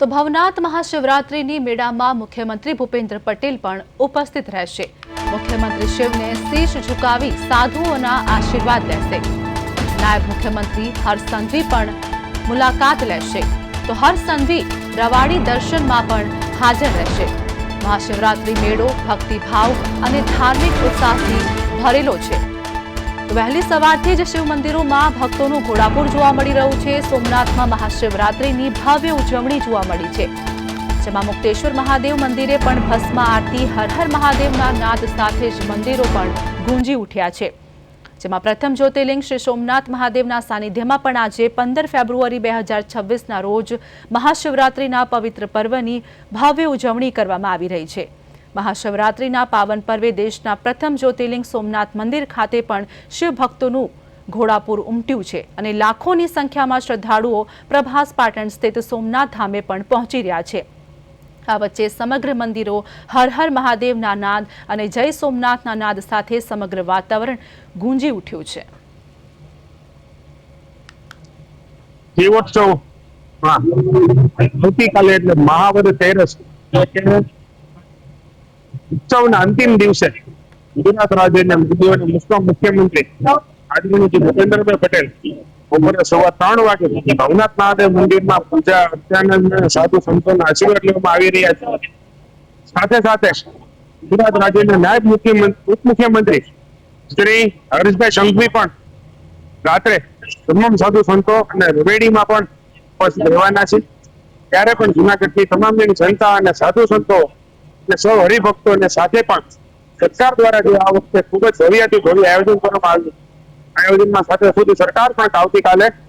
તો ભવનાથ મહાશિવરાત્રિની મેળામાં મુખ્યમંત્રી ભૂપેન્દ્ર પટેલ પણ ઉપસ્થિત રહેશે। મુખ્યમંત્રી શિવને શીશ ઝુકાવી સાધુઓના આશીર્વાદ લેશે। નાયબ મુખ્યમંત્રી હર્ષ સંઘવી પણ મુલાકાત લેશે। તો હર્ષ સંઘવી રવાડી દર્શનમાં પણ હાજર રહેશે। મહાશિવરાત્રિ મેળો ભક્તિભાવ અને ધાર્મિક ઉત્સાહથી ભરેલો છે। વહેલી સવારથી જ શિવ મંદિરોમાં ભક્તોનું ઘોડાપુર જોવા મળી રહ્યું છે। સોમનાથમાં મહાશિવરાત્રિની ભવ્ય ઉજવણી જોવા મળી છે, જેમાં મુક્તેશ્વર મહાદેવ મંદિરે પણ ભસ્મ આરતી હર હર મહાદેવના નાદ સાથે જ મંદિરો પણ ગુંજી ઉઠ્યા છે। જેમાં પ્રથમ જ્યોતિર્લિંગ શ્રી સોમનાથ મહાદેવના સાનિધ્યમાં પણ આજે 15 ફેબ્રુઆરી 2026ના રોજ મહાશિવરાત્રિના પવિત્ર પર્વની ભવ્ય ઉજવણી કરવામાં આવી રહી છે। મહાશિવરાત્રિના પાવન પર્વે દેશના પ્રથમ જ્યોતિર્લિંગ સોમનાથ મંદિર ખાતે પણ શિવ ભક્તોનું ઘોડાપુર ઉમટ્યું છે અને લાખોની સંખ્યામાં શ્રદ્ધાળુઓ પ્રભાસ પાટણ સ્થિત સોમનાથ ધામે પણ પહોંચી રહ્યા છે। આ વચ્ચે સમગ્ર મંદિરો હર હર મહાદેવના નાદ અને જય સોમનાથના નાદ સાથે સમગ્ર વાતાવરણ ગુંજી ઉઠ્યું છે। દીવોત્સવ આવતીકાલે એટલે મહાવદ તેરસ ઉત્સવના અંતિમ દિવસે ગુજરાત રાજ્યના મુખ્યમંત્રી આદરણીય ભૂપેન્દ્રભાઈ પટેલ બપોરે 3:15 વાગે ભવનાથ મહાદેવ મંદિરમાં પૂજા અર્ચના સાધુ સંતોના આશીર્વાદ લેવામાં આવી રહ્યા છે। સાથે સાથે ગુજરાત રાજ્યના નાયબ ઉપમુખ્યમંત્રી શ્રી હર્ષભાઈ સંઘવી પણ રાત્રે તમામ સાધુ સંતો અને રવેડીમાં પણ ઉપસ્થિત રહેવાના છે। ત્યારે પણ જૂનાગઢની તમામ જનતા અને સાધુ સંતો અને સૌ હરિભક્તોને સાથે પણ સરકાર દ્વારા જે આ વખતે ખૂબ જ ભવ્યથી ભવ્ય આયોજન કરવામાં આવ્યું, આયોજનમાં સાથે સુધી સરકાર પણ આવતીકાલે